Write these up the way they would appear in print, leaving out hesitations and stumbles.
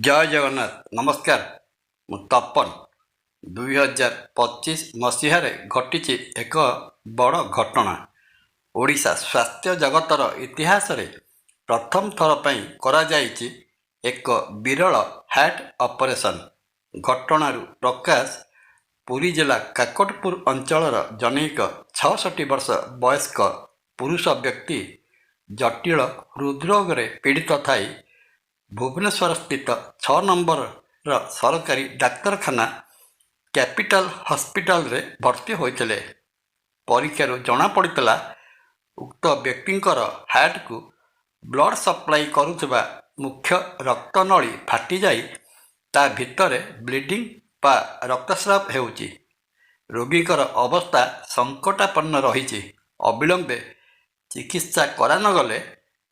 ଜୟ ଜଗନ୍ନାଥ। ନମସ୍କାର। ମୁଁ ତପନ। 2025 ମସିହାରେ ଘଟିଛି ଏକ ବଡ଼ ଘଟଣା। ଓଡ଼ିଶା ସ୍ୱାସ୍ଥ୍ୟ ଜଗତର ଇତିହାସରେ ପ୍ରଥମ ଥର ପାଇଁ କରାଯାଇଛି ଏକ ବିରଳ ହାର୍ଟ ଅପରେସନ୍। ଘଟଣାରୁ ପ୍ରକାଶ, ପୁରୀ ଜିଲ୍ଲା କାକଟପୁର ଅଞ୍ଚଳର ଜନୈକ 66 ବର୍ଷ ବୟସ୍କ ପୁରୁଷ ବ୍ୟକ୍ତି ଜଟିଳ ହୃଦରୋଗରେ ପୀଡ଼ିତ ଥାଇ ଭୁବନେଶ୍ୱରସ୍ଥିତ 6 ନମ୍ବରର ସରକାରୀ ଡାକ୍ତରଖାନା କ୍ୟାପିଟାଲ ହସ୍ପିଟାଲରେ ଭର୍ତ୍ତି ହୋଇଥିଲେ। ପରୀକ୍ଷାରୁ ଜଣାପଡ଼ିଥିଲା ଉକ୍ତ ବ୍ୟକ୍ତିଙ୍କର ହାର୍ଟକୁ ବ୍ଲଡ଼ ସପ୍ଲାଇ କରୁଥିବା ମୁଖ୍ୟ ରକ୍ତନଳୀ ଫାଟିଯାଇ ତା ଭିତରେ ବ୍ଲିଡ଼ିଂ ବା ରକ୍ତସ୍ରାବ ହେଉଛି। ରୋଗୀଙ୍କର ଅବସ୍ଥା ସଙ୍କଟାପନ୍ନ ରହିଛି। ଅବିଳମ୍ବେ ଚିକିତ୍ସା କରାନଗଲେ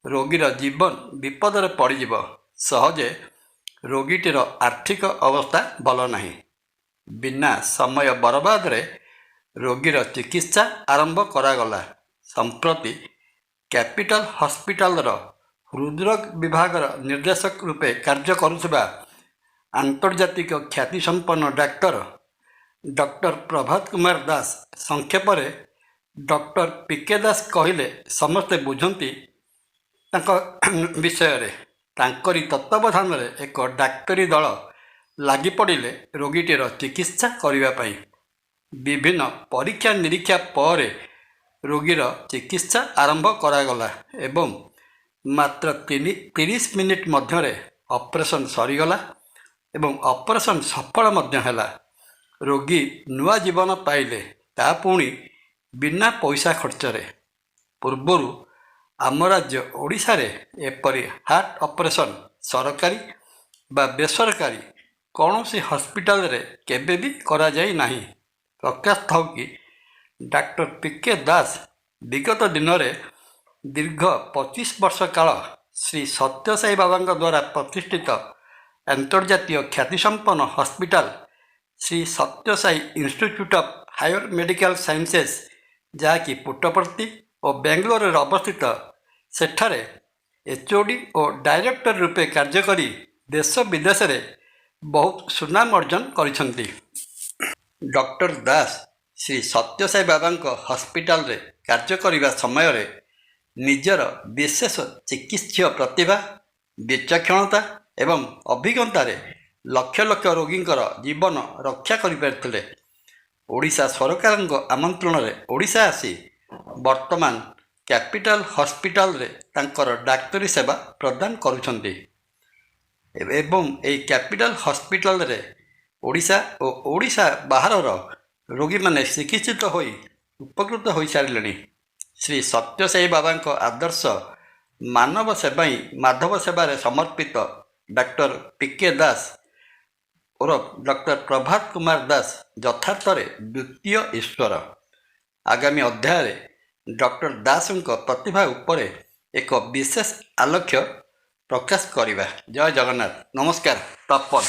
ରୋଗୀର ଜୀବନ ବିପଦରେ ପଡ଼ିଯିବ। ସହଜେ ରୋଗୀଟିର ଆର୍ଥିକ ଅବସ୍ଥା ଭଲ ନାହିଁ। ବିନା ସମୟ ବରବାଦରେ ରୋଗୀର ଚିକିତ୍ସା ଆରମ୍ଭ କରାଗଲା। ସମ୍ପ୍ରତି କ୍ୟାପିଟାଲ ହସ୍ପିଟାଲର ହୃଦରୋଗ ବିଭାଗର ନିର୍ଦ୍ଦେଶକ ରୂପେ କାର୍ଯ୍ୟ କରୁଥିବା ଆନ୍ତର୍ଜାତିକ ଖ୍ୟାତିସମ୍ପନ୍ନ ଡାକ୍ତର ଡକ୍ଟର ପ୍ରଭାତ କୁମାର ଦାସ, ସଂକ୍ଷେପରେ ଡକ୍ଟର ପିକେ ଦାସ କହିଲେ ସମସ୍ତେ ବୁଝନ୍ତି ତାଙ୍କ ବିଷୟରେ। ତାଙ୍କରି ତତ୍ତ୍ୱାବଧାନରେ ଏକ ଡାକ୍ତରୀ ଦଳ ଲାଗିପଡ଼ିଲେ ରୋଗୀଟିର ଚିକିତ୍ସା କରିବା ପାଇଁ। ବିଭିନ୍ନ ପରୀକ୍ଷା ନିରୀକ୍ଷା ପରେ ରୋଗୀର ଚିକିତ୍ସା ଆରମ୍ଭ କରାଗଲା ଏବଂ ମାତ୍ର 30 ମିନିଟ୍ ମଧ୍ୟରେ ଅପରେସନ୍ ସରିଗଲା ଏବଂ ଅପରେସନ୍ ସଫଳ ମଧ୍ୟ ହେଲା। ରୋଗୀ ନୂଆ ଜୀବନ ପାଇଲେ, ତା ପୁଣି ବିନା ପଇସା ଖର୍ଚ୍ଚରେ। ପୂର୍ବରୁ ଆମ ରାଜ୍ୟ ଓଡ଼ିଶାରେ ଏପରି ହାର୍ଟ ଅପରେସନ୍ ସରକାରୀ ବା ବେସରକାରୀ କୌଣସି ହସ୍ପିଟାଲରେ କେବେ ବି କରାଯାଇ ନାହିଁ। ପ୍ରକାଶ ଥାଉକି ଡାକ୍ତର ପିକେ ଦାସ ବିଗତ ଦିନରେ ଦୀର୍ଘ 25 ବର୍ଷ କାଳ ଶ୍ରୀ ସତ୍ୟସାଇ ବାବାଙ୍କ ଦ୍ୱାରା ପ୍ରତିଷ୍ଠିତ ଆନ୍ତର୍ଜାତୀୟ ଖ୍ୟାତିସମ୍ପନ୍ନ hospital Shri Sathya Sai institute of higher medical sciences, ଯାହାକି ପୁଟ୍ଟପର୍ତ୍ତି ଓ ବେଙ୍ଗଲୋରରେ ଅବସ୍ଥିତ, ସେଠାରେ ଏଚ୍ଓଡି ଓ ଡାଇରେକ୍ଟର ରୂପେ କାର୍ଯ୍ୟ କରି ଦେଶ ବିଦେଶରେ ବହୁତ ସୁନାମ ଅର୍ଜନ କରିଛନ୍ତି। ଡକ୍ଟର ଦାସ ଶ୍ରୀ ସତ୍ୟସାଇ ବାବାଙ୍କ ହସ୍ପିଟାଲରେ କାର୍ଯ୍ୟ କରିବା ସମୟରେ ନିଜର ବିଶେଷ ଚିକିତ୍ସୀୟ ପ୍ରତିଭା, ବିଚକ୍ଷଣତା ଏବଂ ଅଭିଜ୍ଞତାରେ ଲକ୍ଷ ଲକ୍ଷ ରୋଗୀଙ୍କର ଜୀବନ ରକ୍ଷା କରିପାରିଥିଲେ। ଓଡ଼ିଶା ସରକାରଙ୍କ ଆମନ୍ତ୍ରଣରେ ଓଡ଼ିଶା ଆସି ବର୍ତ୍ତମାନ କ୍ୟାପିଟାଲ ହସ୍ପିଟାଲରେ ତାଙ୍କର ଡାକ୍ତରୀ ସେବା ପ୍ରଦାନ କରୁଛନ୍ତି ଏବଂ ଏହି କ୍ୟାପିଟାଲ ହସ୍ପିଟାଲରେ ଓଡ଼ିଶା ଓ ଓଡ଼ିଶା ବାହାରର ରୋଗୀମାନେ ଚିକିତ୍ସିତ ହୋଇ ଉପକୃତ ହୋଇସାରିଲେଣି। ଶ୍ରୀ ସତ୍ୟସାଇ ବାବାଙ୍କ ଆଦର୍ଶ ମାନବ ସେବା ହିଁ ମାଧବ ସେବାରେ ସମର୍ପିତ ଡାକ୍ତର ପିକେ ଦାସ ଓରଫ ଡକ୍ଟର ପ୍ରଭାତ କୁମାର ଦାସ ଯଥାର୍ଥରେ ଦ୍ୱିତୀୟ ଈଶ୍ୱର। ଆଗାମୀ ଅଧ୍ୟାୟରେ ଡକ୍ଟର ଦାସଙ୍କ ପ୍ରତିଭା ଉପରେ ଏକ ବିଶେଷ ଆଲୋକ୍ୟ ପ୍ରକାଶ କରିବା। ଜୟ ଜଗନ୍ନାଥ। ନମସ୍କାର। ତପନ।